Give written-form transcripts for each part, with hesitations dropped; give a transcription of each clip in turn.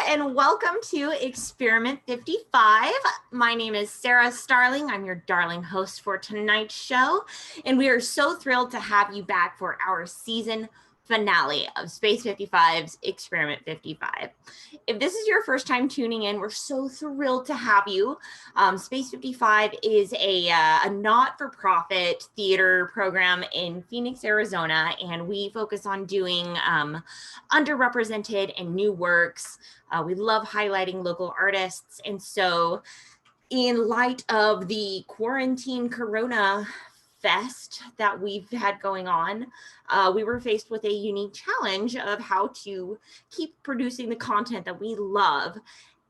and welcome to Experiment 55. My name is Sarah Starling. I'm your darling host for tonight's show, and we are so thrilled to have you back for our season finale of Space 55's Experiment 55. If this is your first time tuning in, we're so thrilled to have you. Space 55 is a not-for-profit theater program in Phoenix, Arizona, and we focus on doing underrepresented and new works. We love highlighting local artists, and so in light of the quarantine corona fest that we've had going on, we were faced with a unique challenge of how to keep producing the content that we love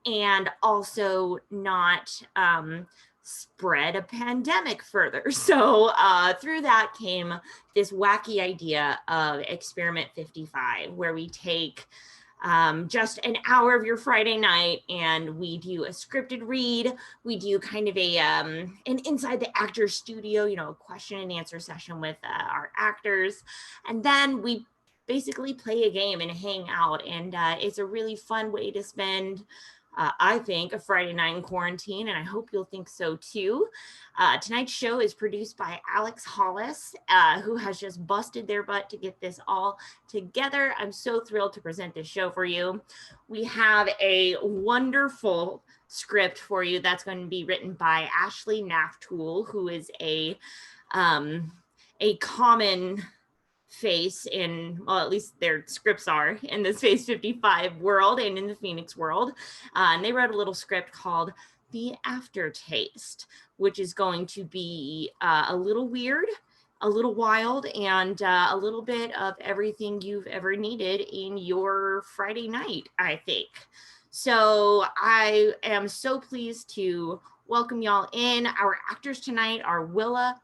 and also not spread a pandemic further. So through that came this wacky idea of Experiment 55, where we take just an hour of your Friday night and we do a scripted read. We do kind of a an inside the actor studio, a question and answer session with our actors. And then we basically play a game and hang out. And it's a really fun way to spend I think, a Friday night in quarantine, and I hope you'll think so too. Tonight's show is produced by Aleks, Hollis, who has just busted their butt to get this all together. I'm so thrilled to present this show for you. We have a wonderful script for you that's going to be written by Ashley Naftule, who is a common face in, well, at least their scripts are in the Space 55 world and in the Phoenix world. And they wrote a little script called The Aftertaste, which is going to be a little weird, a little wild, and a little bit of everything you've ever needed in your Friday night, I think. So I am so pleased to welcome y'all in. Our actors tonight are Willa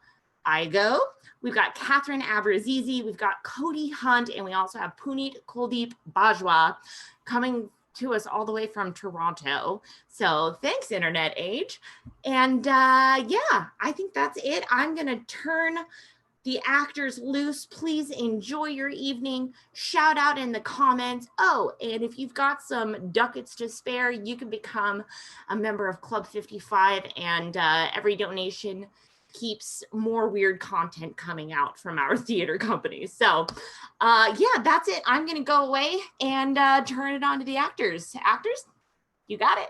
Igo, we've got Catherine Abrazizi, we've got Cody Hunt, and we also have Puneet Kuldeep Bajwa coming to us all the way from Toronto. So thanks, Internet Age. And yeah, I think that's it. I'm gonna turn the actors loose. Please enjoy your evening. Shout out in the comments. Oh, and if you've got some ducats to spare, you can become a member of Club 55, and every donation keeps more weird content coming out from our theater company. So yeah, that's it. I'm gonna go away and turn it on to the actors. Actors, you got it.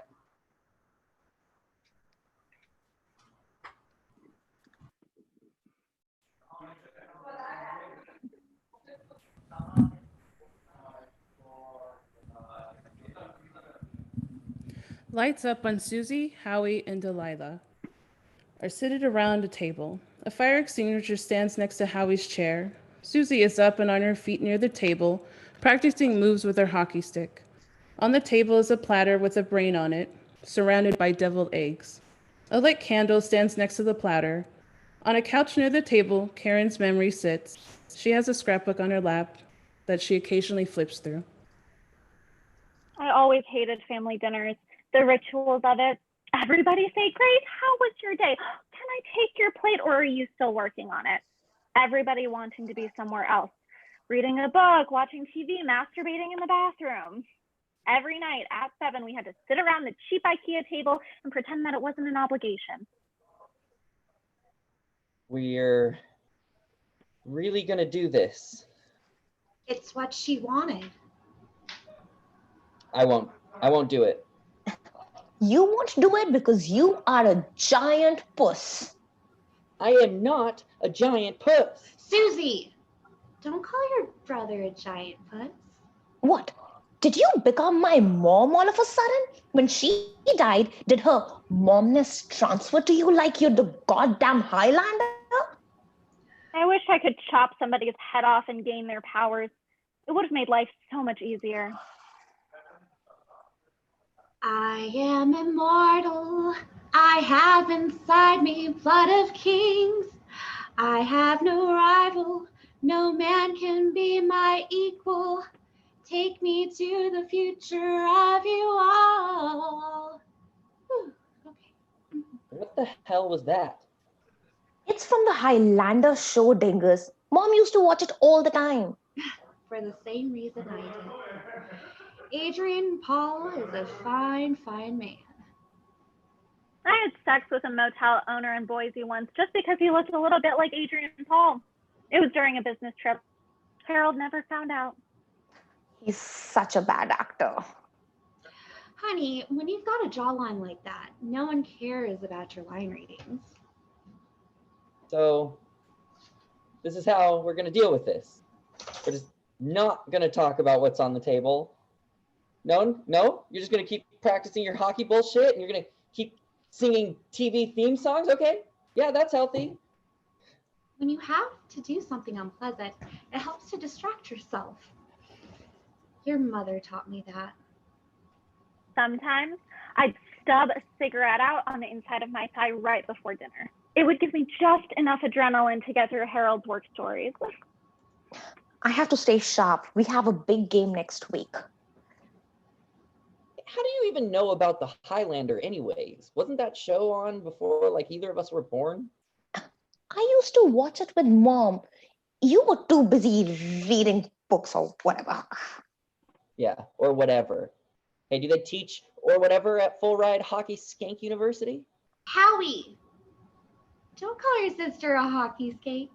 Lights up on Susie, Howie, and Delilah are seated around a table. A fire extinguisher stands next to Howie's chair. Susie is up and on her feet near the table, practicing moves with her hockey stick. On the table is a platter with a brain on it, surrounded by deviled eggs. A lit candle stands next to the platter. On a couch near the table, Karen's memory sits. She has a scrapbook on her lap that she occasionally flips through. I always hated family dinners, the rituals of it. Everybody say, great, how was your day? Can I take your plate, or are you still working on it? Everybody wanting to be somewhere else, reading a book, watching TV, masturbating in the bathroom. Every night at 7, we had to sit around the cheap IKEA table and pretend that it wasn't an obligation. We're really gonna do this. It's what she wanted. I won't do it. You won't do it because you are a giant puss. I am not a giant puss. Susie, don't call your brother a giant puss. What? Did you become my mom all of a sudden? When she died, did her momness transfer to you like you're the goddamn Highlander? I wish I could chop somebody's head off and gain their powers. It would have made life so much easier. I am immortal. I have inside me blood of kings. I have no rival. No man can be my equal. Take me to the future of you all. Whew. Okay. What the hell was that? It's from the Highlander show, Dingus. Mom used to watch it all the time. For the same reason I did. Adrian Paul is a fine, fine man. I had sex with a motel owner in Boise once just because he looked a little bit like Adrian Paul. It was during a business trip. Harold never found out. He's such a bad actor. Honey, when you've got a jawline like that, no one cares about your line readings. So this is how we're going to deal with this. We're just not going to talk about what's on the table. No, you're just going to keep practicing your hockey bullshit and you're going to keep singing TV theme songs. Okay, yeah, that's healthy. When you have to do something unpleasant, it helps to distract yourself. Your mother taught me that. Sometimes I'd stub a cigarette out on the inside of my thigh right before dinner. It would give me just enough adrenaline to get through Harold's work stories. I have to stay sharp. We have a big game next week. How do you even know about the Highlander anyways? Wasn't that show on before like either of us were born? I used to watch it with Mom. You were too busy reading books or whatever. Yeah, or whatever. Hey, do they teach or whatever at Full Ride Hockey Skank University? Howie! Don't call your sister a hockey skate.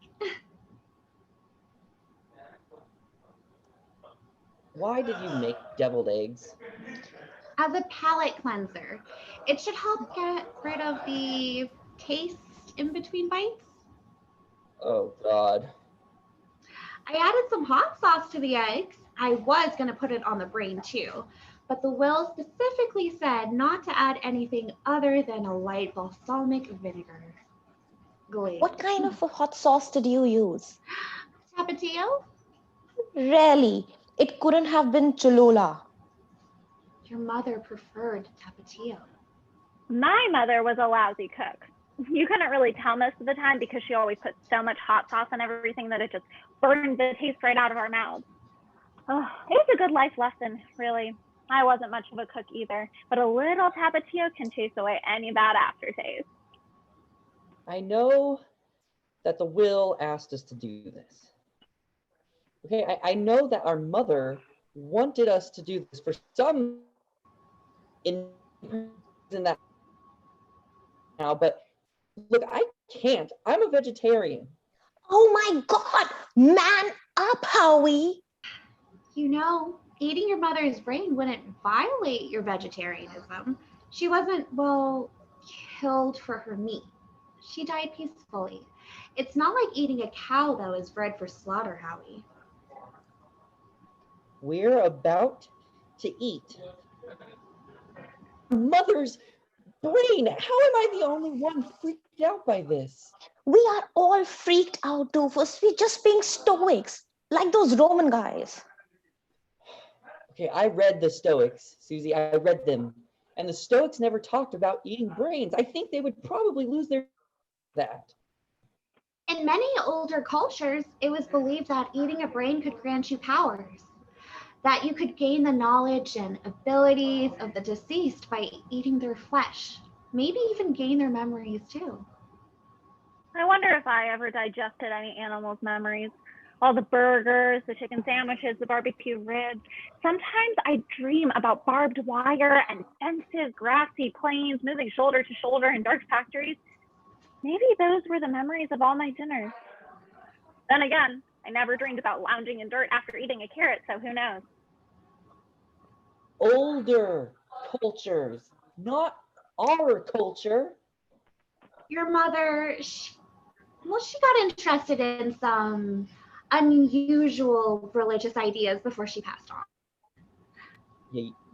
Why did you make deviled eggs? As a palate cleanser. It should help get rid of the taste in between bites. Oh, God. I added some hot sauce to the eggs. I was going to put it on the brain too, but the will specifically said not to add anything other than a light balsamic vinegar glaze. What kind of a hot sauce did you use? Tapatio? Really, it couldn't have been Cholula. Your mother preferred Tapatio. My mother was a lousy cook. You couldn't really tell most of the time because she always put so much hot sauce on everything that it just burned the taste right out of our mouths. Oh, it was a good life lesson, really. I wasn't much of a cook either, but a little Tapatio can chase away any bad aftertaste. I know that the will asked us to do this. Okay, I know that our mother wanted us to do this for some in that now, but look, I can't. I'm a vegetarian. Oh my God, man up, Howie. You know, eating your mother's brain wouldn't violate your vegetarianism. She wasn't, well, killed for her meat. She died peacefully. It's not like eating a cow that was bred for slaughter, Howie. We're about to eat mother's brain. How am I the only one freaked out by this? We are all freaked out, Doofus. We're just being stoics, like those Roman guys. Okay, I read the Stoics, Susie. I read them. And the Stoics never talked about eating brains. I think they would probably lose their that. In many older cultures, it was believed that eating a brain could grant you powers, that you could gain the knowledge and abilities of the deceased by eating their flesh, maybe even gain their memories too. I wonder if I ever digested any animal's memories. All the burgers, the chicken sandwiches, the barbecue ribs. Sometimes I dream about barbed wire and fences, grassy plains, moving shoulder to shoulder in dark factories. Maybe those were the memories of all my dinners. Then again, I never dreamed about lounging in dirt after eating a carrot, so who knows? Older cultures, not our culture. Your mother, she got interested in some unusual religious ideas before she passed on.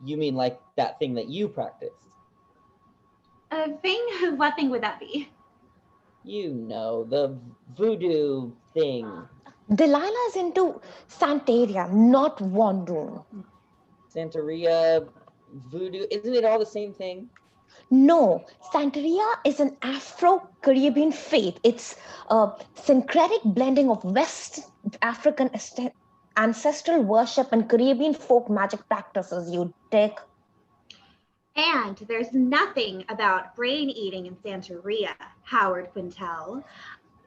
You mean like that thing that you practiced? A thing? What thing would that be? You know, the voodoo thing. Delilah's into Santeria, not Wandoon. Santeria, voodoo, isn't it all the same thing? No, Santeria is an Afro-Caribbean faith. It's a syncretic blending of West African ancestral worship and Caribbean folk magic practices, you dick. And there's nothing about brain eating in Santeria, Howard Quintel.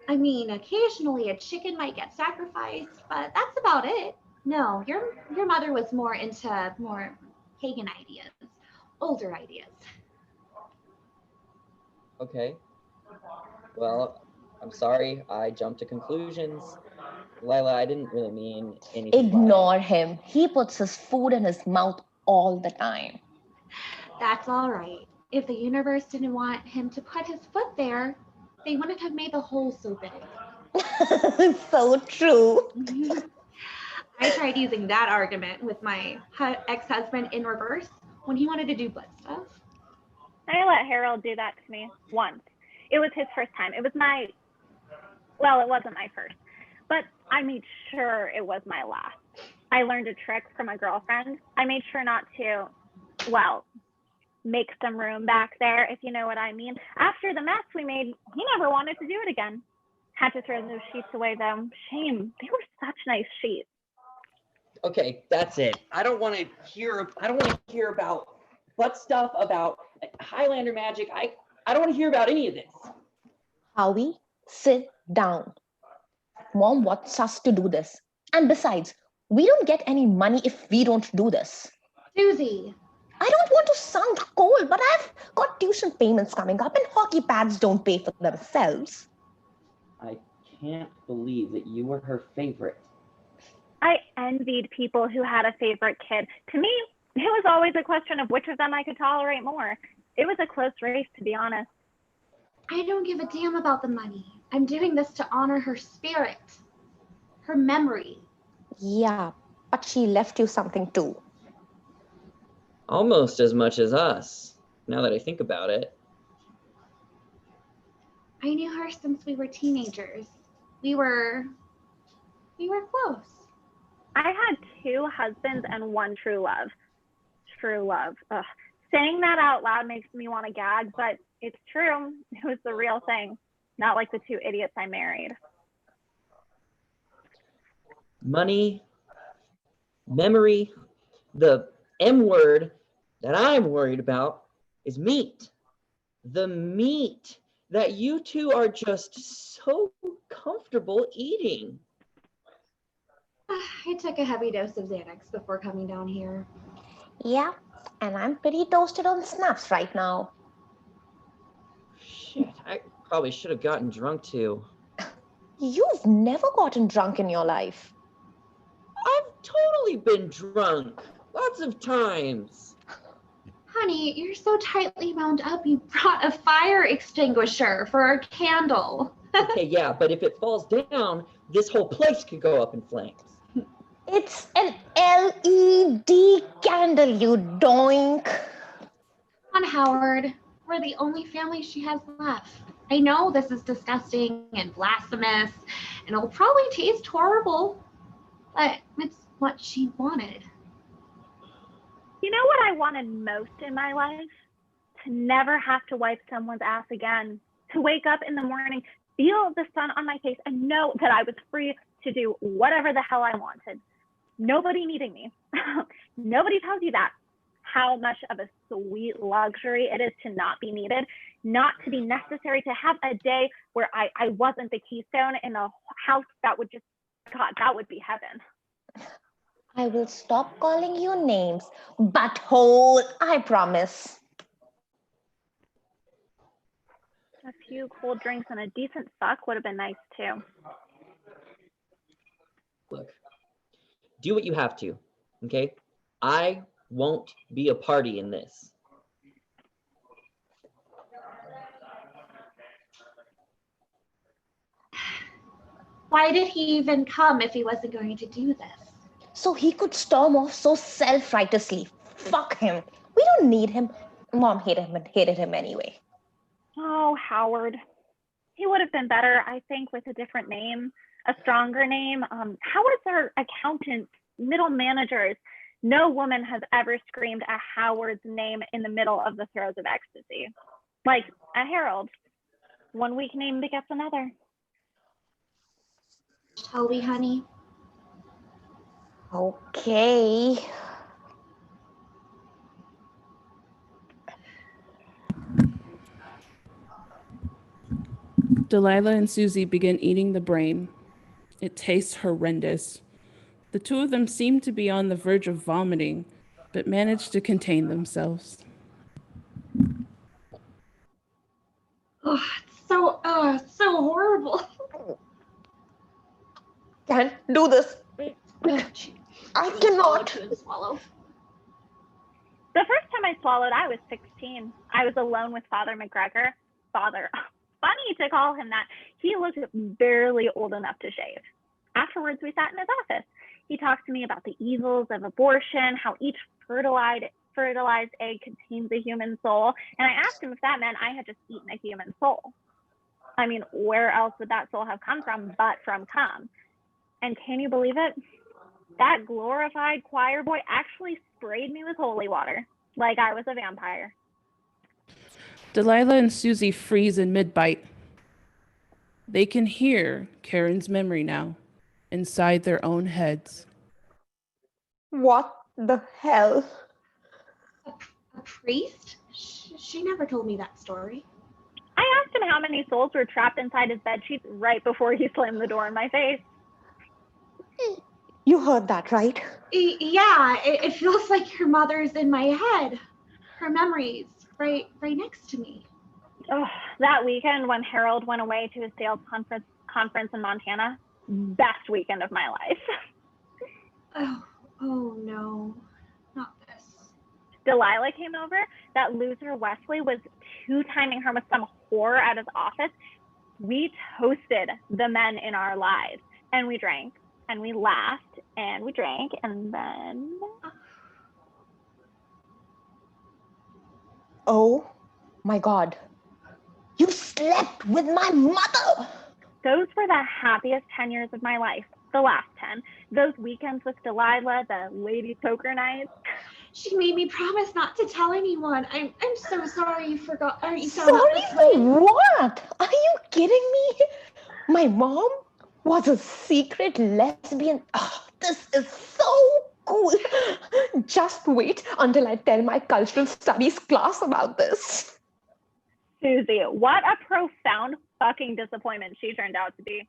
I mean, occasionally a chicken might get sacrificed, but that's about it. No, your mother was more into more pagan ideas, older ideas. Okay. Well, I'm sorry. I jumped to conclusions. Lila, I didn't really mean anything by it. Ignore him. He puts his food in his mouth all the time. That's all right. If the universe didn't want him to put his foot there, they wouldn't have made the hole so big. So true. I tried using that argument with my ex-husband in reverse when he wanted to do butt stuff. I let Harold do that to me once. It was his first time. It wasn't my first, but I made sure it was my last. I learned a trick from a girlfriend. I made sure not to, make some room back there, if you know what I mean. After the mess we made, he never wanted to do it again. Had to throw those sheets away though. Shame. They were such nice sheets. Okay, that's it. I don't want to hear about butt stuff, about Highlander magic. I don't want to hear about any of this. Howie, sit down. Mom wants us to do this. And besides, we don't get any money if we don't do this. Susie. I don't want to sound cold, but I've got tuition payments coming up and hockey pads don't pay for themselves. I can't believe that you were her favorite. I envied people who had a favorite kid. To me, it was always a question of which of them I could tolerate more. It was a close race, to be honest. I don't give a damn about the money. I'm doing this to honor her spirit, her memory. Yeah, but she left you something too. Almost as much as us, now that I think about it. I knew her since we were teenagers. We were close. I had 2 husbands and 1 true love. True love. Ugh. Saying that out loud makes me want to gag, but it's true. It was the real thing, not like the 2 idiots I married. Money, memory, the M word that I'm worried about is meat. The meat that you two are just so comfortable eating. I took a heavy dose of Xanax before coming down here. Yeah, and I'm pretty toasted on snaps right now. Shit, I probably should have gotten drunk too. You've never gotten drunk in your life. I've totally been drunk, lots of times. Honey, you're so tightly wound up, you brought a fire extinguisher for a candle. Okay, yeah, but if it falls down, this whole place could go up in flames. It's an LED candle, you doink. On Howard, we're the only family she has left. I know this is disgusting and blasphemous, and it'll probably taste horrible, but it's what she wanted. You know what I wanted most in my life? To never have to wipe someone's ass again. To wake up in the morning, feel the sun on my face, and know that I was free to do whatever the hell I wanted. Nobody needing me. Nobody tells you that. How much of a sweet luxury it is to not be needed, not to be necessary, to have a day where I wasn't the keystone in a house that would just, God, that would be heaven. I will stop calling you names, butthole, I promise. A few cold drinks and a decent fuck would have been nice too. Look, do what you have to, okay? I won't be a party in this. Why did he even come if he wasn't going to do this? So he could storm off so self-righteously. Fuck him. We don't need him. Mom hated him anyway. Oh, Howard. He would have been better, I think, with a different name, a stronger name. Howard's our accountants, middle managers. No woman has ever screamed a Howard's name in the middle of the throes of ecstasy. Like a Harold. 1 weak name begets another. Shall we, honey? Okay. Delilah and Susie begin eating the brain. It tastes horrendous. The 2 of them seem to be on the verge of vomiting, but manage to contain themselves. Oh, it's so horrible. Can't do this. I cannot. Swallow. The first time I swallowed, I was 16. I was alone with Father McGregor. Father, funny to call him that. He looked barely old enough to shave. Afterwards, we sat in his office. He talked to me about the evils of abortion, how each fertilized egg contains a human soul. And I asked him if that meant I had just eaten a human soul. I mean, where else would that soul have come from but from cum? And can you believe it? That glorified choir boy actually sprayed me with holy water, like I was a vampire. Delilah and Susie freeze in mid-bite. They can hear Karen's memory now, inside their own heads. What the hell? A priest? She never told me that story. I asked him how many souls were trapped inside his bedsheets right before he slammed the door in my face. You heard that, right? Yeah, it feels like your mother's in my head. Her memories right next to me. Oh, that weekend when Harold went away to his sales conference in Montana, best weekend of my life. Oh no, not this. Delilah came over. That loser Wesley was two-timing her with some whore at his office. We toasted the men in our lives, and we drank, and we laughed, and we drank, and then... Oh my God. You slept with my mother! Those were the happiest 10 years of my life. The last 10. Those weekends with Delilah, the lady poker nights. She made me promise not to tell anyone. I'm so sorry you forgot. Or you found Sorry out this for way. what? Are you kidding me? My mom was a secret lesbian. Oh, this is so cool. Just wait until I tell my cultural studies class about this. Susie, what a profound fucking disappointment she turned out to be.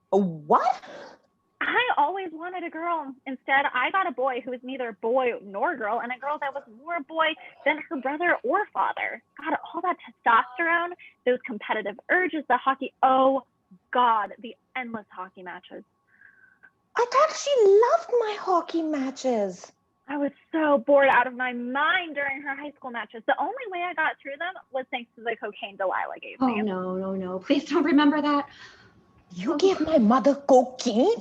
What? I always wanted a girl. Instead, I got a boy who was neither boy nor girl, and a girl that was more boy than her brother or father. God, all that testosterone, those competitive urges, the hockey. Oh, God, the endless hockey matches. I thought she loved my hockey matches. I was so bored out of my mind during her high school matches. The only way I got through them was thanks to the cocaine Delilah gave me. Oh, no. Please don't remember that. You gave my mother cocaine?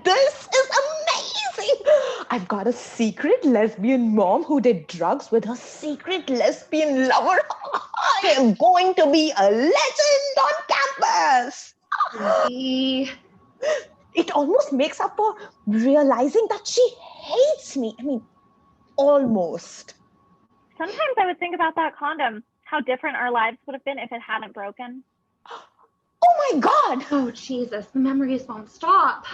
This is amazing! I've got a secret lesbian mom who did drugs with her secret lesbian lover. I am going to be a legend on campus! It almost makes up for realizing that she hates me. I mean, almost. Sometimes I would think about that condom, how different our lives would have been if it hadn't broken. Oh my God! Oh, Jesus, the memories won't stop.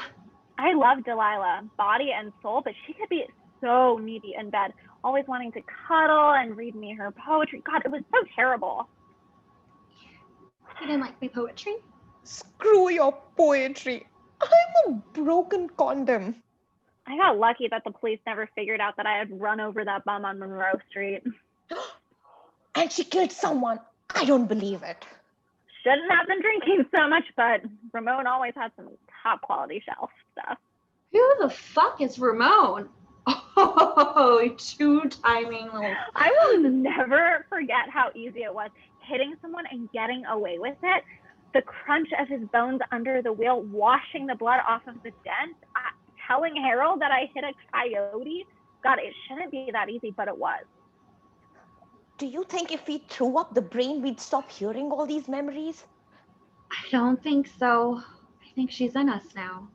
I love Delilah, body and soul, but she could be so needy in bed, always wanting to cuddle and read me her poetry. God, it was so terrible. You didn't like my poetry? Screw your poetry. I'm a broken condom. I got lucky that the police never figured out that I had run over that bum on Monroe Street. And she killed someone. I don't believe it. Shouldn't have been drinking so much, but Ramon always had some top quality shelf stuff. Who the fuck is Ramon? Oh, two-timing. I will never forget how easy it was hitting someone and getting away with it. The crunch of his bones under the wheel, washing the blood off of the dent, telling Harold that I hit a coyote. God, it shouldn't be that easy, but it was. Do you think if we threw up the brain, we'd stop hearing all these memories? I don't think so. I think she's in us now.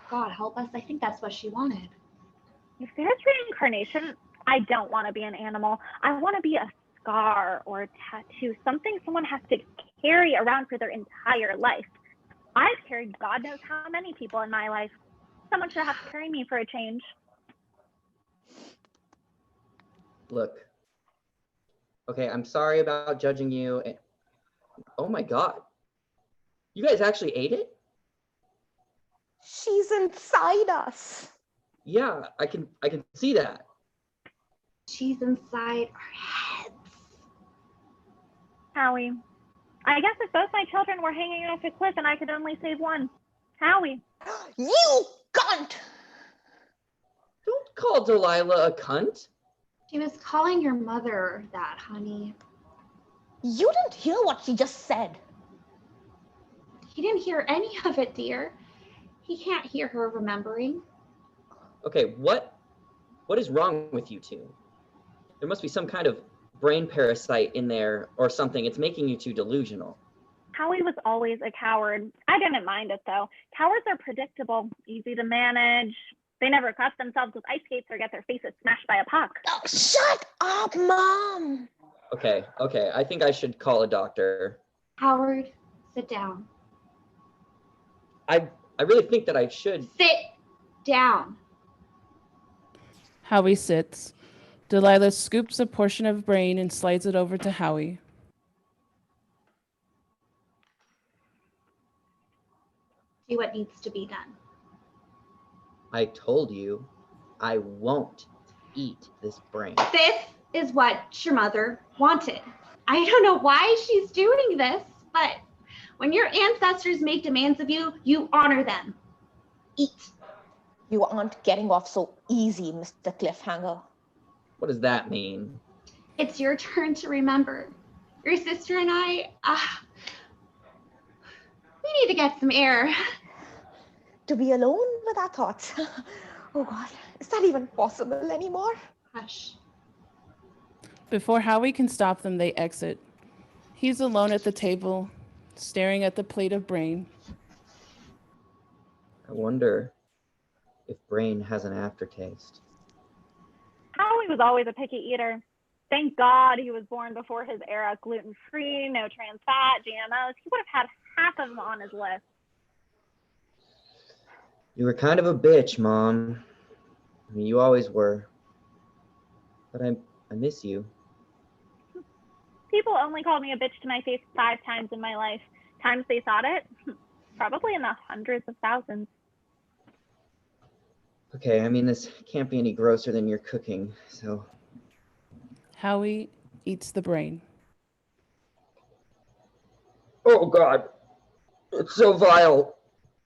God help us. I think that's what she wanted. If there's reincarnation, I don't want to be an animal. I want to be a scar or a tattoo, something someone has to carry around for their entire life. I've carried God knows how many people in my life. Someone should have to carry me for a change. Look. Okay, I'm sorry about judging you. Oh my God. You guys actually ate it? She's inside us. Yeah, I can see that. She's inside our heads. Howie, I guess if both my children were hanging off a cliff and I could only save one. Howie. You cunt! Don't call Delilah a cunt. She was calling your mother that, honey. You didn't hear what she just said. He didn't hear any of it, dear. He can't hear her remembering. Okay, what is wrong with you two? There must be some kind of brain parasite in there or something. It's making you two delusional. Howie was always a coward. I didn't mind it though. Cowards are predictable, easy to manage. They never cut themselves with ice skates or get their faces smashed by a puck. Oh, shut up, Mom! Okay, I think I should call a doctor. Howard, sit down. I really think that I should. Sit down. Howie sits. Delilah scoops a portion of brain and slides it over to Howie. Do what needs to be done. I told you I won't eat this brain. This is what your mother wanted. I don't know why she's doing this, but when your ancestors make demands of you, you honor them. Eat. You aren't getting off so easy, Mr. Cliffhanger. What does that mean? It's your turn to remember. Your sister and I, we need to get some air. To be alone with our thoughts. Oh God, is that even possible anymore? Hush. Before Howie can stop them, they exit. He's alone at the table, staring at the plate of brain. I wonder if brain has an aftertaste. Howie was always a picky eater. Thank God he was born before his era. Gluten-free, no trans fat, GMOs. He would have had half of them on his list. You were kind of a bitch, Mom. I mean, you always were. But I miss you. People only called me a bitch to my face 5 times in my life. Times they thought it, probably in the hundreds of thousands. Okay, I mean, this can't be any grosser than your cooking, so. Howie eats the brain. Oh God, it's so vile.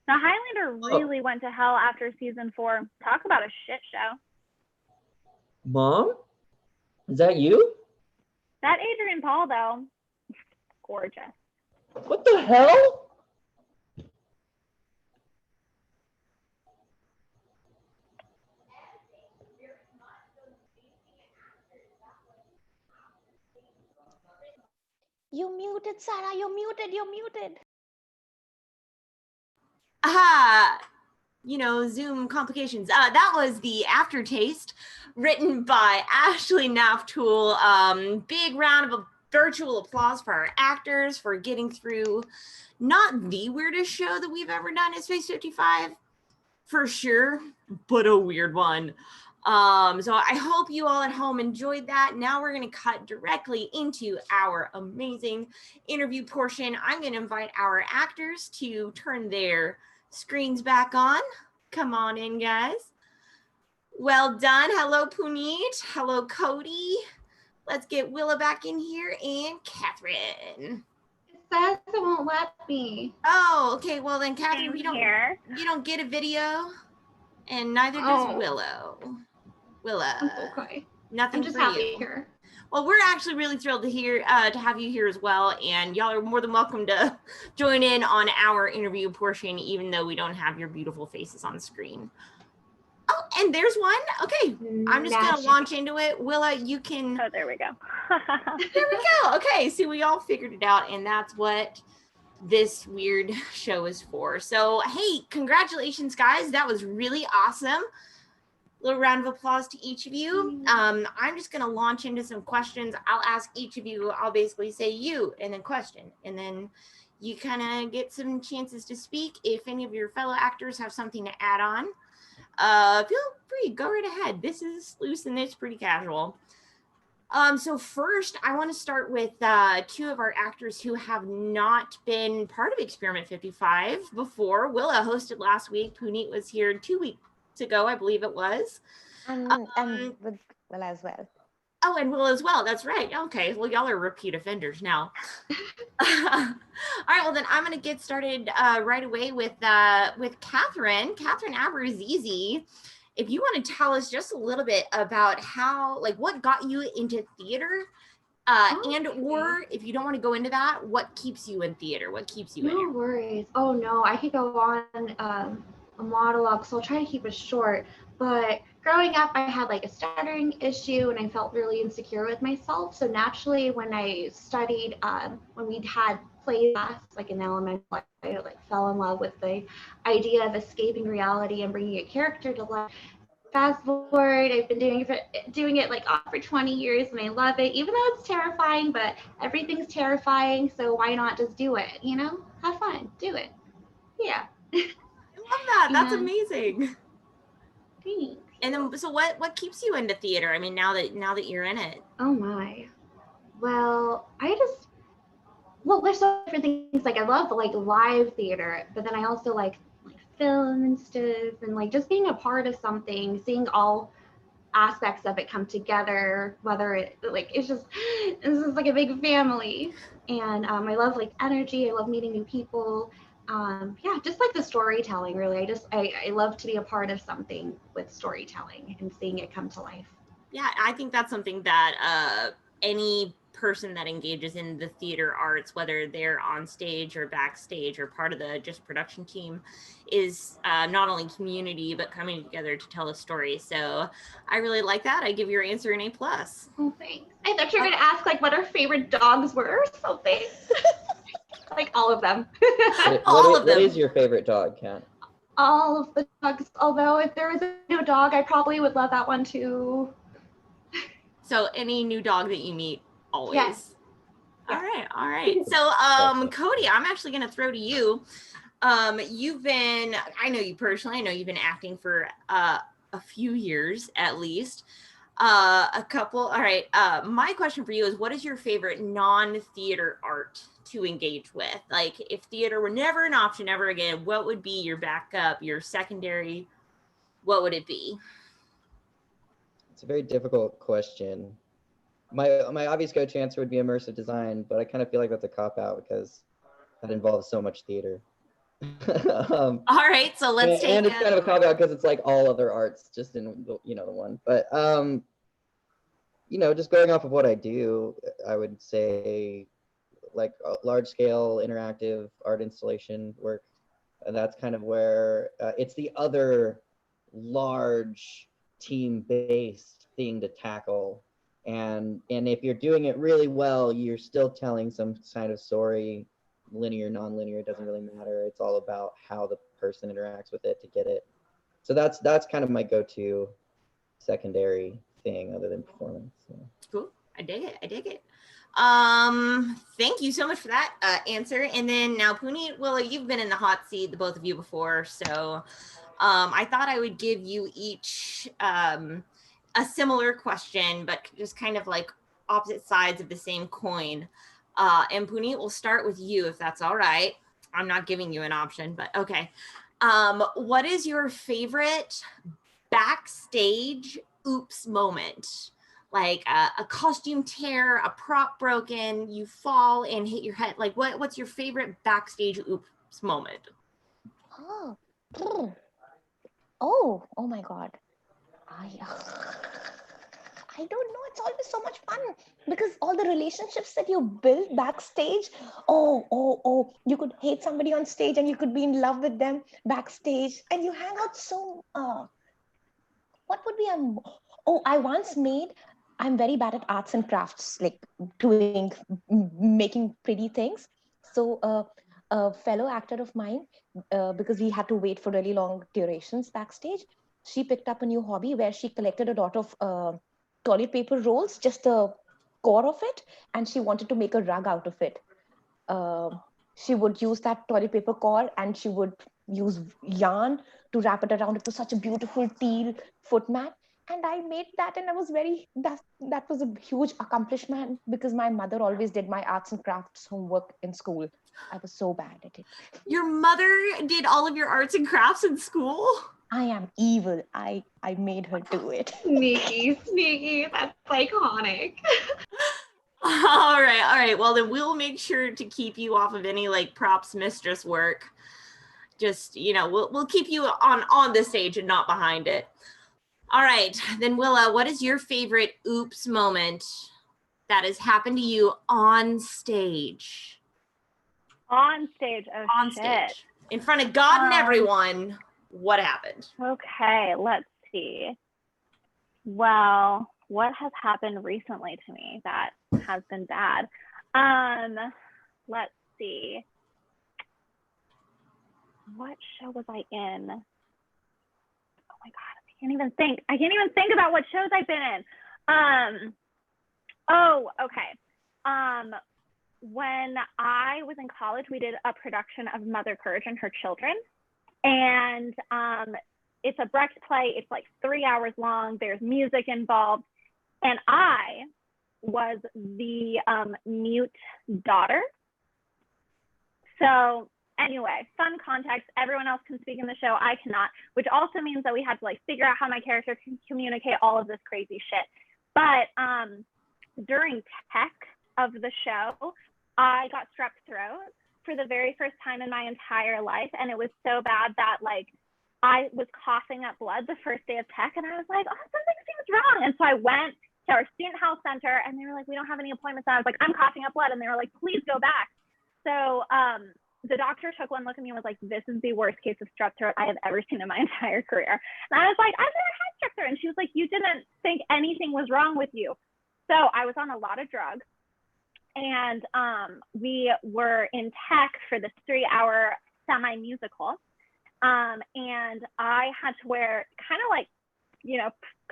The Highlander really went to hell after season 4. Talk about a shit show. Mom? Is that you? That Adrian Paul, though, gorgeous. What the hell? You're muted, Sarah. You're muted. Zoom complications. That was the Aftertaste, written by Ashley Naftule. Big round of virtual applause for our actors for getting through not the weirdest show that we've ever done at Space 55, for sure, but a weird one. So I hope you all at home enjoyed that. Now we're going to cut directly into our amazing interview portion. I'm going to invite our actors to turn their screens back on. Come on in, guys. Well done. Hello, Puneet. Hello, Cody. Let's get Willa back in here and Catherine. It says it won't let me. Oh, okay. Well then, Catherine, you don't get a video, and neither does Willow. Willa. Okay. Nothing I'm just for happy you. here. Well, we're actually really thrilled to have you here as well, and y'all are more than welcome to join in on our interview portion, even though we don't have your beautiful faces on screen. Oh, and there's one. Okay, I'm just gonna launch into it. Willa, you can. Oh, there we go. There we go. Okay, see, we all figured it out, and that's what this weird show is for. So, hey, congratulations, guys. That was really awesome. Little round of applause to each of you. I'm just going to launch into some questions. I'll ask each of you. I'll basically say you and then question. And then you kind of get some chances to speak. If any of your fellow actors have something to add on, feel free. Go right ahead. This is loose and it's pretty casual. So first, I want to start with 2 of our actors who have not been part of Experiment 55 before. Willa hosted last week. Puneet was here 2 to go, I believe it was. And with Will as well. Oh, and Will as well. That's right. Okay. Well, y'all are repeat offenders now. All right. Well, then I'm going to get started right away with Catherine. Catherine Aberzizi. If you want to tell us just a little bit about how, like, what got you into theater, and or if you don't want to go into that, what keeps you in theater? What keeps you in No it? worries. Oh no, I could go on a monologue, so I'll try to keep it short. But growing up, I had like a stuttering issue, and I felt really insecure with myself. So naturally, when I studied, when we had play class, like in elementary, I like fell in love with the idea of escaping reality and bringing a character to life. Fast forward, I've been doing it like for 20 years, and I love it, even though it's terrifying. But everything's terrifying, so why not just do it? You know, have fun, do it. Yeah. I love that. That's And- amazing. Thanks. And then, so what keeps you into theater? I mean, now that you're in it. Oh my. Well, there's so different things. Like I love like live theater, but then I also like film and stuff, and like just being a part of something, seeing all aspects of it come together, whether it's just like a big family. And I love like energy, I love meeting new people. Yeah, just like the storytelling, really. I love to be a part of something with storytelling and seeing it come to life. Yeah, I think that's something that any person that engages in the theater arts, whether they're on stage or backstage or part of the just production team, is not only community but coming together to tell a story. So I really like that. I give your answer an A+. Oh, thanks. I thought you were gonna ask like what our favorite dogs were or something. Like all of them. What is your favorite dog, Kat? All of the dogs. Although if there was a new dog, I probably would love that one too. So any new dog that you meet, always. Yes. All right. So Cody, I'm actually gonna throw to you. I know you personally, I know you've been acting for a few years at least. A couple. All right. My question for you is, what is your favorite non-theater art to engage with? Like, if theater were never an option ever again, what would be your backup, your secondary? What would it be? It's a very difficult question. My obvious go-to answer would be immersive design, but I kind of feel like that's a cop-out because that involves so much theater. All right, so let's take. And it's kind of a cop-out because it's like all other arts, just in the one. But just going off of what I do, I would say like large-scale interactive art installation work. And that's kind of where it's the other large team-based thing to tackle. And if you're doing it really well, you're still telling some kind of story, linear, non-linear, it doesn't really matter. It's all about how the person interacts with it to get it. So that's kind of my go-to secondary thing other than performance. So. Cool. I dig it. Thank you so much for that answer. And then now, Puneet, Willa, you've been in the hot seat, the both of you, before. So I thought I would give you each a similar question, but just kind of like opposite sides of the same coin. And Puneet, we'll start with you, if that's all right. I'm not giving you an option, but okay. What is your favorite backstage oops moment? Like a costume tear, a prop broken, you fall and hit your head. Like what's your favorite backstage oops moment? Oh my God. I don't know. It's always so much fun because all the relationships that you build backstage. Oh, you could hate somebody on stage and you could be in love with them backstage, and you hang out so. What would be I once made. I'm very bad at arts and crafts, like making pretty things. So a fellow actor of mine, because we had to wait for really long durations backstage, she picked up a new hobby where she collected a lot of toilet paper rolls, just the core of it, and she wanted to make a rug out of it. She would use that toilet paper core and she would use yarn to wrap it around. It was such a beautiful teal foot mat. And I made that, and I was that was a huge accomplishment because my mother always did my arts and crafts homework in school. I was so bad at it. Your mother did all of your arts and crafts in school? I am evil. I made her do it. Sneaky. That's iconic. All right. Well, then we'll make sure to keep you off of any like props mistress work. Just, we'll keep you on the stage and not behind it. All right, then Willa, what is your favorite oops moment that has happened to you on stage? On stage. Oh, On shit. stage. In front of God and everyone. What happened? Okay, let's see. Well, what has happened recently to me that has been bad? Let's see. What show was I in? Oh my God, I can't even think about what shows I've been in. Oh, okay. When I was in college, we did a production of Mother Courage and Her Children. And it's a Brecht play. It's like 3 hours long. There's music involved. And I was the mute daughter. So anyway, fun context. Everyone else can speak in the show. I cannot, which also means that we had to like figure out how my character can communicate all of this crazy shit. But during tech of the show, I got strep throat for the very first time in my entire life. And it was so bad that like I was coughing up blood the first day of tech. And I was like, oh, something seems wrong. And so I went to our student health center and they were like, we don't have any appointments. And I was like, I'm coughing up blood. And they were like, please go back. So the doctor took one look at me and was like, this is the worst case of strep throat I have ever seen in my entire career. And I was like, I've never had strep throat. And she was like, you didn't think anything was wrong with you. So I was on a lot of drugs. And we were in tech for this 3-hour semi-musical. And I had to wear kind of like,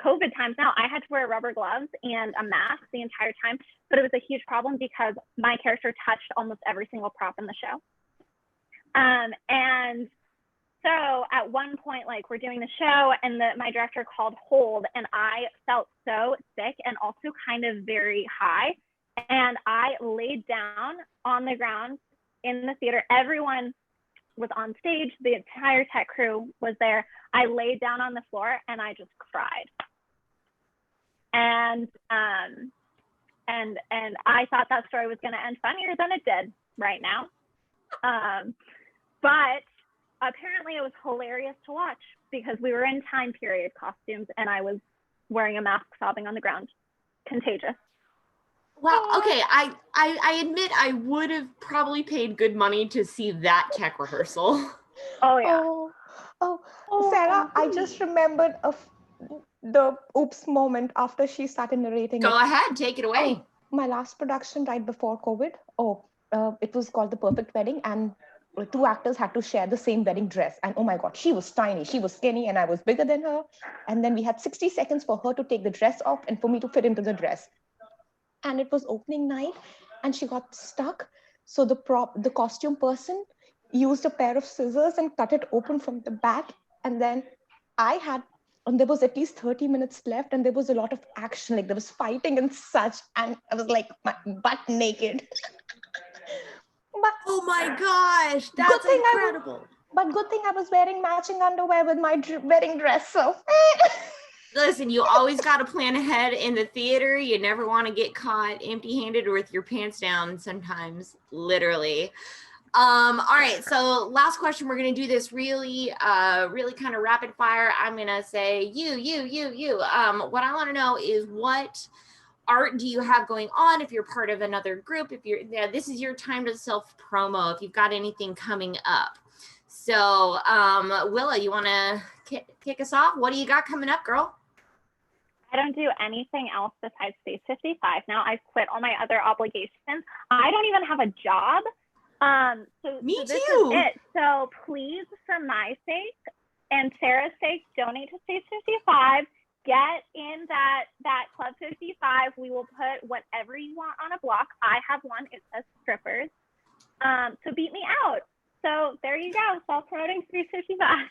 COVID times now, I had to wear rubber gloves and a mask the entire time. But it was a huge problem because my character touched almost every single prop in the show. And so at one point, like we're doing the show and my director called hold and I felt so sick and also kind of very high. And I laid down on the ground in the theater. Everyone was on stage. The entire tech crew was there. I laid down on the floor and I just cried. And I thought that story was going to end funnier than it did right now. But apparently it was hilarious to watch because we were in time period costumes and I was wearing a mask sobbing on the ground. Contagious. Well, okay, I admit I would have probably paid good money to see that tech rehearsal. Oh, yeah. Oh, Sarah, I just remembered the oops moment after she started narrating Go ahead, take it away. My last production right before COVID, it was called The Perfect Wedding, and 2 actors had to share the same wedding dress. And oh my God, she was tiny, she was skinny, and I was bigger than her. And then we had 60 seconds for her to take the dress off and for me to fit into the dress. And it was opening night and she got stuck. So the costume person used a pair of scissors and cut it open from the back. And then there was at least 30 minutes left and there was a lot of action, like there was fighting and such. And I was like my butt naked. But, oh my gosh, that's incredible. But good thing I was wearing matching underwear with my wedding dress, so. Listen, you always got to plan ahead in the theater. You never want to get caught empty-handed or with your pants down sometimes, literally. All right, so last question. We're going to do this really kind of rapid fire. I'm going to say you. What I want to know is what art do you have going on if you're part of another group? This is your time to self-promo if you've got anything coming up. So, Willa, you want to kick us off? What do you got coming up, girl? I don't do anything else besides Space 55. Now I've quit all my other obligations. I don't even have a job. So Me this too. is it. So please, for my sake and Sarah's sake, donate to Space 55. Get in that Club 55. We will put whatever you want on a block. I have one. It says strippers. So beat me out. So there you go. Self-promoting Space 55.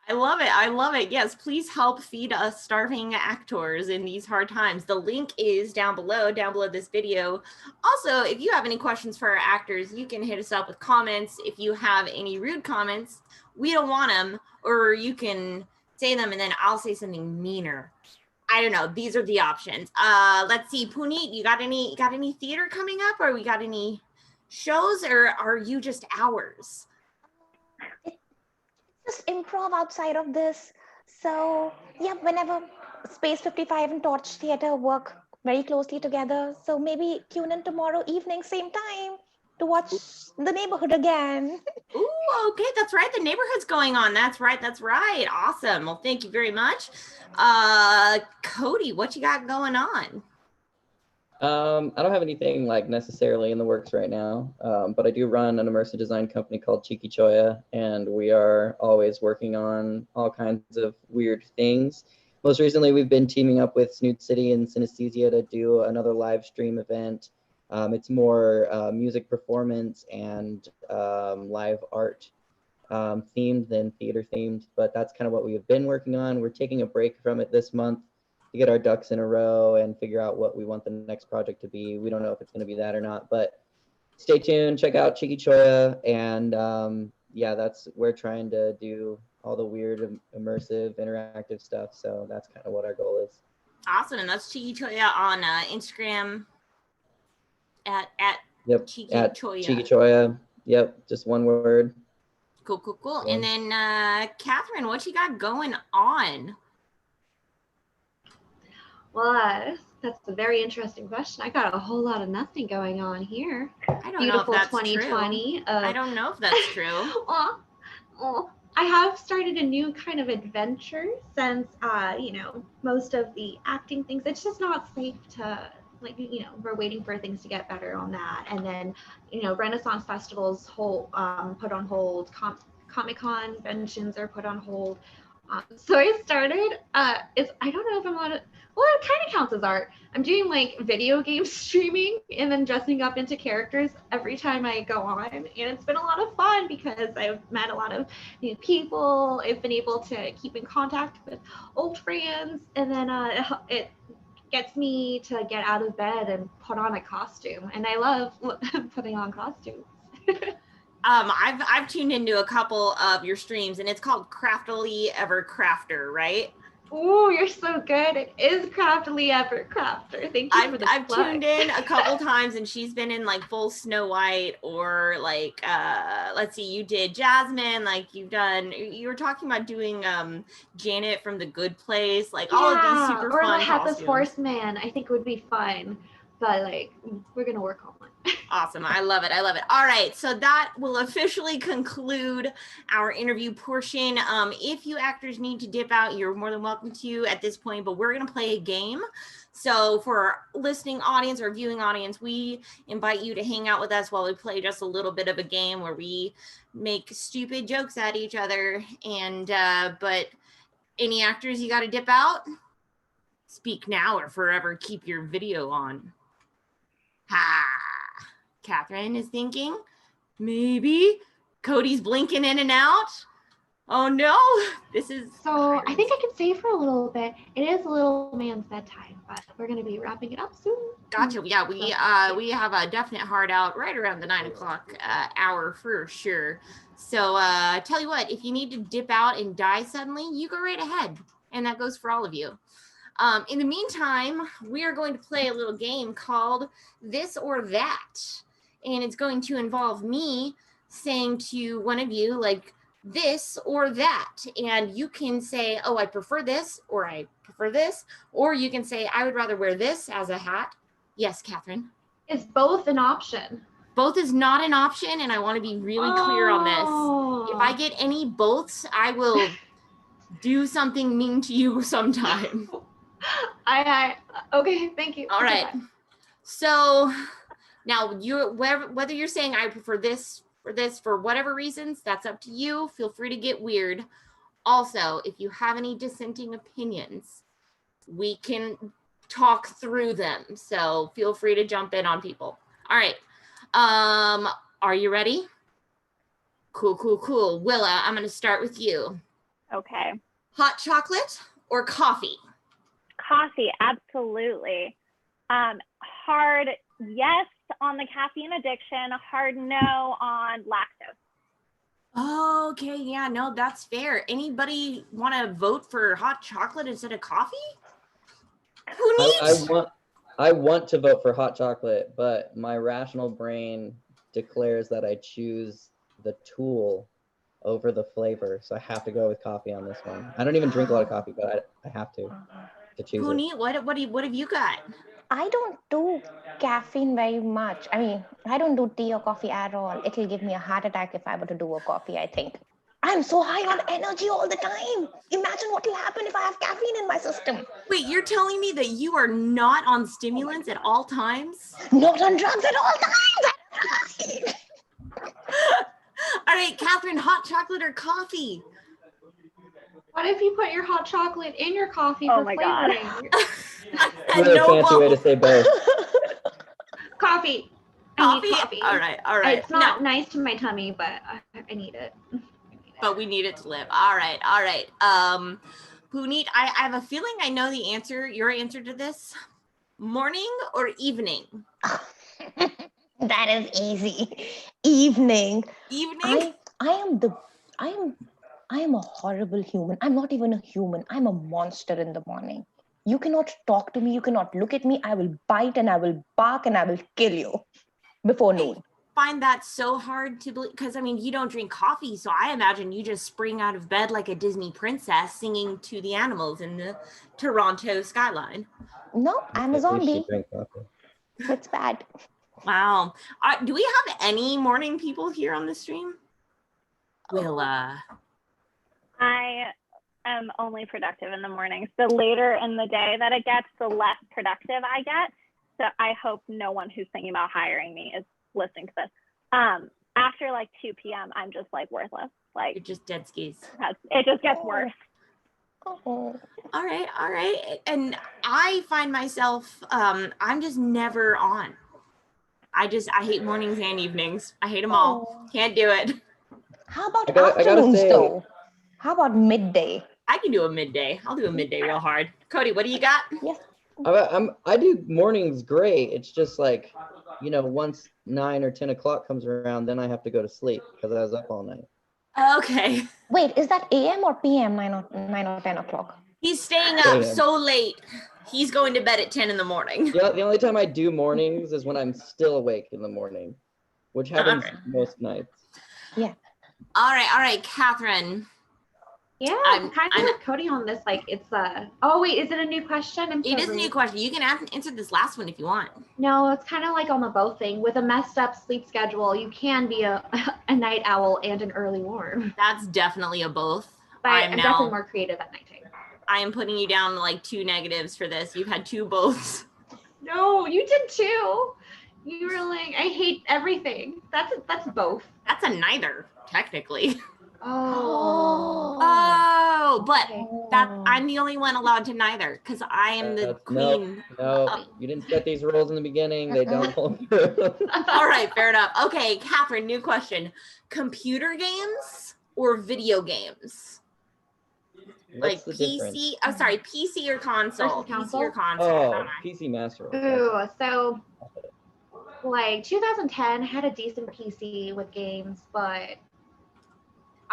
I love it. Yes, please help feed us starving actors in these hard times. The link is down below this video. Also, if you have any questions for our actors, you can hit us up with comments. If you have any rude comments, we don't want them, or you can say them and then I'll say something meaner. I don't know. These are the options. Let's see, Puneet, you got any theater coming up, or we got any shows, or are you just ours? It's just improv outside of this. So yeah, whenever Space 55 and Torch Theater work very closely together. So maybe tune in tomorrow evening, same time, to watch The Neighborhood again. Ooh, okay, that's right. The neighborhood's going on. That's right. Awesome. Well, thank you very much. Cody, what you got going on? I don't have anything like necessarily in the works right now, but I do run an immersive design company called Cheeky Choya, and we are always working on all kinds of weird things. Most recently, we've been teaming up with Snoot City and Synesthesia to do another live stream event. It's more music performance and live art themed than theater themed, but that's kind of what we have been working on. We're taking a break from it this month to get our ducks in a row and figure out what we want the next project to be. We don't know if it's going to be that or not, but stay tuned, check out Cheeky Choya, and yeah, we're trying to do all the weird, immersive, interactive stuff. So that's kind of what our goal is. Awesome, and that's Cheeky Choya on Instagram at yep Cheeky at Choya. Cheeky Choya. Yep, just one word. Cool. Yeah. And then Catherine, what you got going on? Well, that's a very interesting question. I got a whole lot of nothing going on here. I don't Beautiful know if that's 2020. true. I don't know if that's true. I have started a new kind of adventure since, most of the acting things, it's just not safe to, we're waiting for things to get better on that. And then, Renaissance festivals put on hold, Comic-Con conventions are put on hold. So I started, I don't know if I'm allowed to, well, it kind of counts as art. I'm doing like video game streaming and then dressing up into characters every time I go on. And it's been a lot of fun because I've met a lot of new people. I've been able to keep in contact with old friends. And then it gets me to get out of bed and put on a costume. And I love putting on costumes. I've tuned into a couple of your streams, and it's called Craftily Ever Crafter, right? Oh, you're so good. It is Craftily Ever Crafter. Thank you for the I've plug. tuned in a couple times, and she's been in like full Snow White, or like let's see, you did Jasmine, like you were talking about doing Janet from The Good Place, like all of these super or fun the Headless costumes. Horseman, I think would be fun, but like we're gonna work on one. Awesome. I love it. All right. So that will officially conclude our interview portion. If you actors need to dip out, you're more than welcome to at this point, but we're going to play a game. So for our listening audience or viewing audience, we invite you to hang out with us while we play just a little bit of a game where we make stupid jokes at each other. And, but any actors you got to dip out? Speak now or forever keep your video on. Ha! Catherine is thinking, maybe. Cody's blinking in and out. Oh no, this is... So I think I can stay for a little bit. It is a little man's bedtime, but we're going to be wrapping it up soon. Gotcha. Yeah, we have a definite hard out right around the 9 o'clock hour for sure. So tell you what, if you need to dip out and die suddenly, you go right ahead. And that goes for all of you. In the meantime, we are going to play a little game called This or That. And it's going to involve me saying to one of you, like, this or that. And you can say, oh, I prefer this, or I prefer this. Or you can say, I would rather wear this as a hat. Yes, Catherine. Is both an option? Both is not an option, and I want to be really clear on this. If I get any boths, I will do something mean to you sometime. Okay, thank you. All right. So now whether you're saying I prefer this or this for whatever reasons, that's up to you. Feel free to get weird. Also, if you have any dissenting opinions, we can talk through them. So feel free to jump in on people. All right. Are you ready? Cool. Willa, I'm going to start with you. Okay. Hot chocolate or coffee? Coffee, absolutely. Hard yes on the caffeine addiction, hard no on lactose. Okay, yeah, no, that's fair. Anybody want to vote for hot chocolate instead of coffee? Who needs? I want to vote for hot chocolate, but my rational brain declares that I choose the tool over the flavor, so I have to go with coffee on this one. I don't even drink a lot of coffee, but I have to choose it. Puneet, what have you got? I don't do caffeine very much. I mean, I don't do tea or coffee at all. It'll give me a heart attack if I were to do a coffee, I think. I'm so high on energy all the time. Imagine what will happen if I have caffeine in my system. Wait, you're telling me that you are not on stimulants at all times? Not on drugs at all times. All right, Catherine, hot chocolate or coffee? What if you put your hot chocolate in your coffee Oh for my God. flavoring? Another fancy way to say both. Coffee. I Coffee? need coffee. All right. It's not nice to my tummy, but I need it. But we need it to live. All right. Puneet, I have a feeling I know the answer, your answer to this. Morning or evening? That is easy. Evening. Evening? I am a horrible human. I'm not even a human. I'm a monster in the morning. You cannot talk to me. You cannot look at me. I will bite and I will bark and I will kill you before noon. Find that so hard to believe, because I mean, you don't drink coffee, so I imagine you just spring out of bed like a Disney princess singing to the animals in the Toronto skyline. No, I'm a zombie. Drink coffee. It's bad. Wow. Do we have any morning people here on the stream? Willa. I am only productive in the mornings. The later in the day that it gets, the less productive I get. So I hope no one who's thinking about hiring me is listening to this. After like 2 p.m., I'm just like worthless. Like You're just dead skis. it just gets worse. Oh. All right. And I find myself, I'm just never on. I hate mornings and evenings. I hate them all. Can't do it. How about I gotta afternoons say- though? How about midday? I can do a midday. I'll do a midday real hard. Cody, what do you got? Yes. I do mornings great. It's just like, once 9 or 10 o'clock comes around, then I have to go to sleep because I was up all night. Okay. Wait, is that AM or PM? 9 or 10 o'clock? He's staying up AM. so late. He's going to bed at 10 in the morning. Yeah, the only time I do mornings is when I'm still awake in the morning, which happens Okay. most nights. All right, Catherine. Yeah, I'm kind of with Cody on this. Like, it's oh wait, is it a new question? It is a new question. You can answer this last one if you want. No, it's kind of like on the both thing. With a messed up sleep schedule, you can be a night owl and an early worm. That's definitely a both. But I'm definitely more creative at nighttime. I am putting you down like 2 negatives for this. You've had 2 boths. No, you did too. You were like, I hate everything. That's both. That's a neither, technically. Oh. Oh, but Okay. that I'm the only one allowed to neither because I am the queen. No, you didn't set these rules in the beginning. They don't hold through. All right, fair enough. Okay, Catherine, new question. Computer games or video games? What's Like the PC, difference? I'm sorry, PC or console? Versus console? PC or console? Oh, PC Master Race. Ooh, so like 2010 had a decent PC with games, but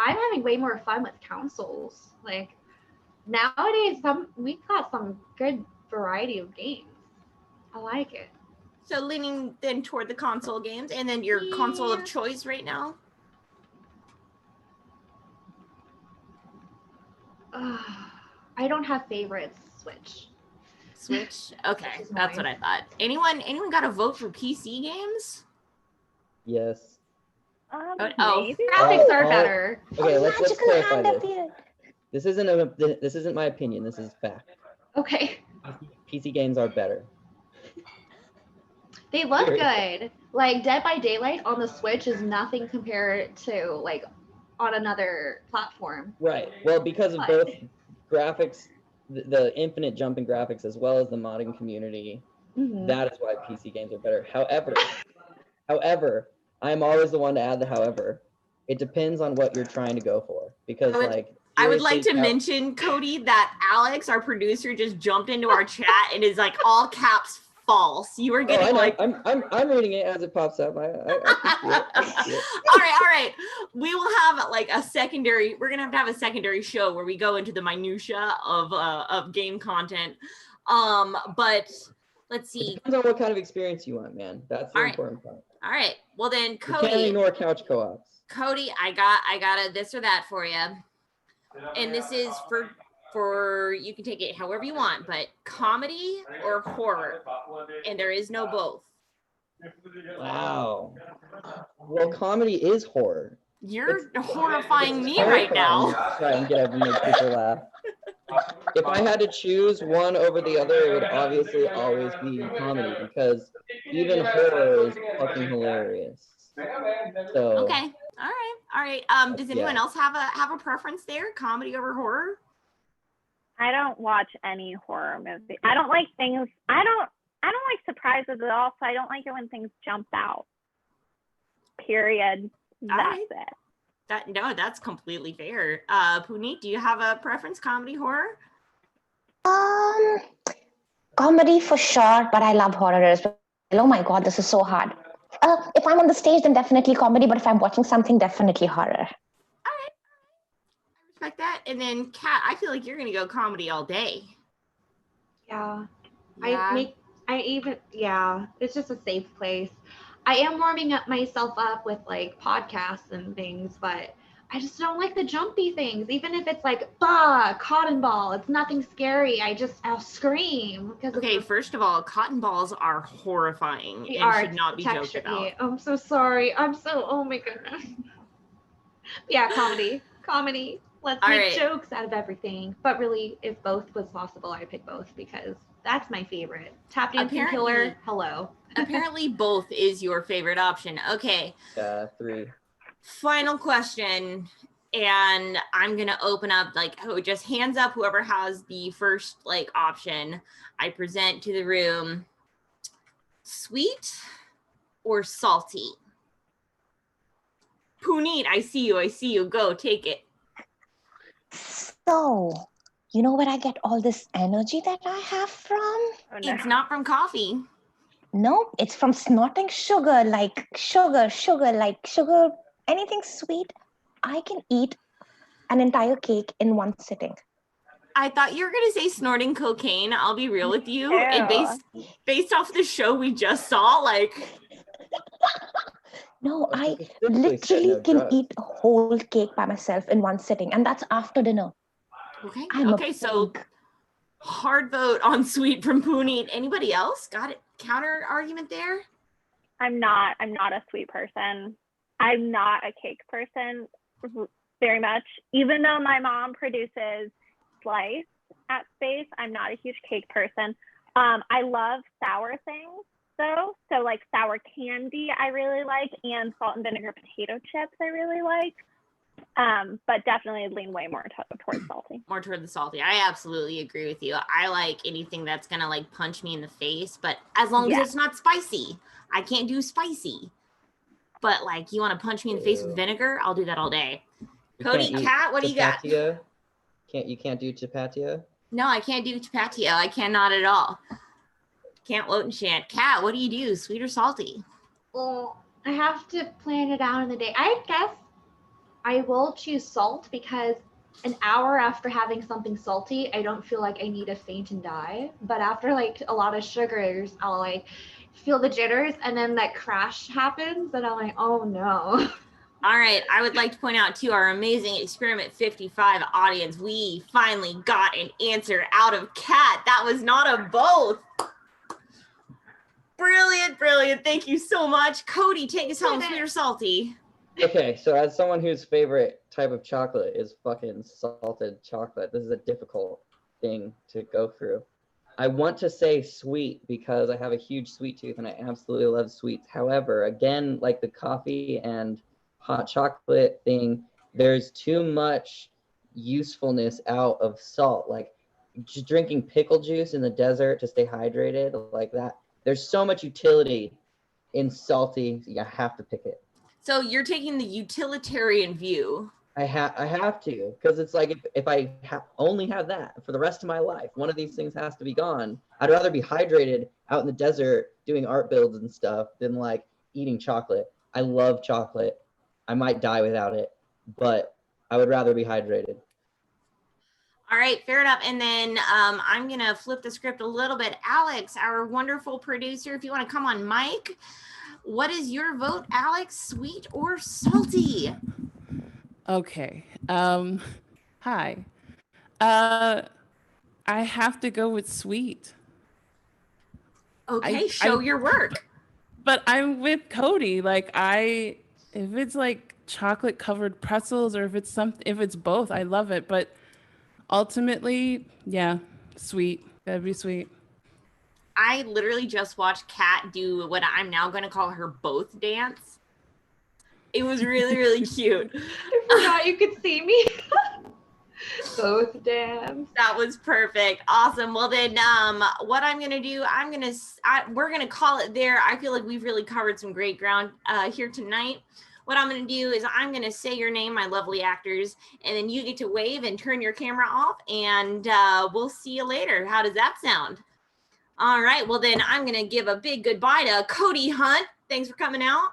I'm having way more fun with consoles. Like nowadays, we've got some good variety of games. I like it. So leaning then toward the console games, and then your console of Yeah. choice right now? I don't have favorites. Switch? Okay, Which is that's what I thought. Anyone got a vote for PC games? Yes. Oh. Maybe. Graphics are Oh. better. Okay, let's Magical clarify hand this. appeared. This isn't my opinion. This is fact. Okay. PC games are better. They look Period. good. Like Dead by Daylight on the Switch is nothing compared to like on another platform. Right. Well, because of But- both graphics, the infinite jump in graphics, as well as the modding community, Mhm. that is why PC games are better. However, I'm always the one to add the however. It depends on what you're trying to go for. Because I would like to seriously, mention, Cody, that Aleks, our producer, just jumped into our chat and is like all caps false. You were Oh, getting I know. like. I'm reading it as it pops up. I can see it. I can see it. All right. We will have like a secondary. We're gonna have a secondary show where we go into the minutia of game content. But let's see. It depends on what kind of experience you want, man. That's the All right. important part. All right. Well then, You can't Cody. ignore couch co-ops. Cody, I got a this or that for you, and this is for you can take it however you want, but comedy or horror, and there is no both. Wow. Well, comedy is horror. You're horrifying me terrifying right now. to try and make people laugh. If I had to choose one over the other, it would obviously always be comedy because even horror is fucking hilarious. So Okay. All right. Does anyone else have a preference there? Comedy over horror? I don't watch any horror movie. I don't like things. I don't like surprises at all. So I don't like it when things jump out. Period. That's it. That's completely fair. Puneet, do you have a preference? Comedy, horror? Comedy for sure, but I love horror as well. Oh my god, this is so hard. If I'm on the stage, then definitely comedy, but if I'm watching something, definitely horror. All right. I respect that. And then Kat, I feel like you're gonna go comedy all day. Yeah. It's just a safe place. I am warming up myself up with like podcasts and things, but I just don't like the jumpy things. Even if it's like, cotton ball, it's nothing scary. I'll scream. Okay, first of all, cotton balls are horrifying and should not be joked about. I'm so sorry. Oh my goodness. Yeah, comedy. Let's make jokes out of everything. But really, if both was possible, I'd pick both because that's my favorite. Tap dancing killer, hello. Apparently both is your favorite option. Okay. 3. Final question, and I'm gonna open up just hands up whoever has the first option. I present to the room. Sweet or salty? Puneet, I see you. Go, take it. So, you know where I get all this energy that I have from? Oh, no. It's not from coffee. No, it's from snorting sugar, sugar, anything sweet. I can eat an entire cake in one sitting. I thought you were going to say snorting cocaine. I'll be real with you. Ew. And based off the show we just saw, No, I literally can eat a whole cake by myself in one sitting, and that's after dinner. Okay, so hard vote on sweet from Puneet. Anybody else got it? Counter argument there? I'm not a sweet person. I'm not a cake person very much. Even though my mom produces slice at Space, I'm not a huge cake person. I love sour things though. So like sour candy I really like, and salt and vinegar potato chips I really like. But definitely lean way more towards salty. More toward the salty. I absolutely agree with you. I like anything that's gonna punch me in the face, but as long as it's not spicy. I can't do spicy. But you want to punch me in the face with vinegar? I'll do that all day. Cody, Kat, what do you got? You can't do chapatio? No, I can't do chapatio. I cannot at all. Can't float and chant. Kat, what do you do? Sweet or salty? Well, I have to plan it out in the day. I guess I will choose salt because an hour after having something salty, I don't feel like I need to faint and die. But after a lot of sugars, I'll feel the jitters, and then that crash happens, and I'm like, oh no. All right, I would like to point out to our amazing Experiment 55 audience, we finally got an answer out of Kat. That was not a both. Brilliant. Thank you so much. Cody, take us home, sweet or salty? Okay, so as someone whose favorite type of chocolate is fucking salted chocolate, this is a difficult thing to go through. I want to say sweet because I have a huge sweet tooth and I absolutely love sweets. However, again, like the coffee and hot chocolate thing, there's too much usefulness out of salt. Like just drinking pickle juice in the desert to stay hydrated, like that. There's so much utility in salty, you have to pick it. So you're taking the utilitarian view I have to, because it's like if I only have that for the rest of my life, one of these things has to be gone. I'd rather be hydrated out in the desert doing art builds and stuff than like eating chocolate. I love chocolate. I might die without it, but I would rather be hydrated. All right, fair enough. And then I'm going to flip the script a little bit. Aleks, our wonderful producer, if you want to come on mic, what is your vote, Aleks? Sweet or salty? Okay. Hi. I have to go with sweet. Okay, show your work. But I'm with Cody. Like if it's like chocolate covered pretzels or if it's both, I love it. But ultimately, yeah, sweet. That'd be sweet. I literally just watched Kat do what I'm now going to call her both dance. It was really, really cute. I forgot you could see me. Both dams. That was perfect. Awesome. Well then, what I'm going to do, we're going to call it there. I feel like we've really covered some great ground here tonight. What I'm going to do is I'm going to say your name, my lovely actors, and then you get to wave and turn your camera off, and we'll see you later. How does that sound? All right. Well, then I'm going to give a big goodbye to Cody Hunt. Thanks for coming out.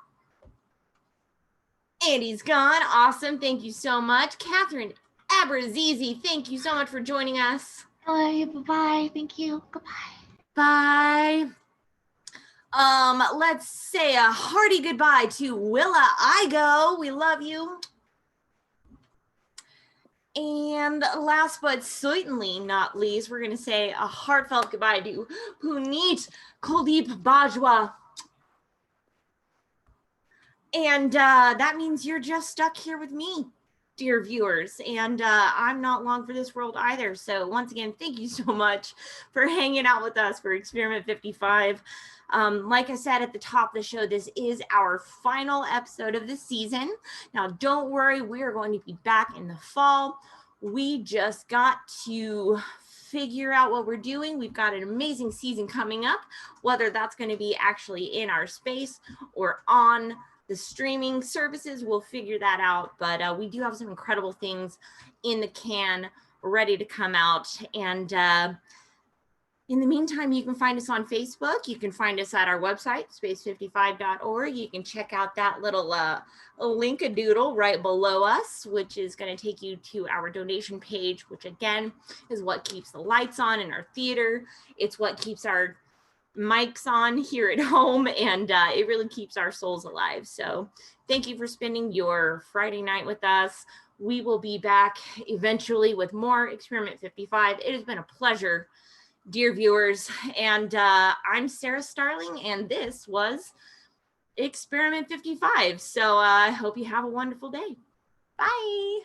Andy's gone. Awesome. Thank you so much. Catherine Abrazizi, thank you so much for joining us. Hello, bye-bye. Thank you. Goodbye. Bye. Let's say a hearty goodbye to Willa Igo. We love you. And last but certainly not least, we're going to say a heartfelt goodbye to Puneet Kuldeep Bajwa. And that means you're just stuck here with me, dear viewers. And I'm not long for this world either. So once again, thank you so much for hanging out with us for Experiment 55. Like I said at the top of the show, this is our final episode of the season. Now, don't worry, we are going to be back in the fall. We just got to figure out what we're doing. We've got an amazing season coming up, whether that's going to be actually in our space or on the streaming services, we'll figure that out. But we do have some incredible things in the can ready to come out. And in the meantime, you can find us on Facebook. You can find us at our website, space55.org. You can check out that little link-a-doodle right below us, which is going to take you to our donation page, which again is what keeps the lights on in our theater. It's what keeps our mics on here at home, and it really keeps our souls alive. So thank you for spending your Friday night with us. We will be back eventually with more Experiment 55. It has been a pleasure, dear viewers, and I'm Sarah Starling, and this was Experiment 55. So I hope you have a wonderful day. Bye.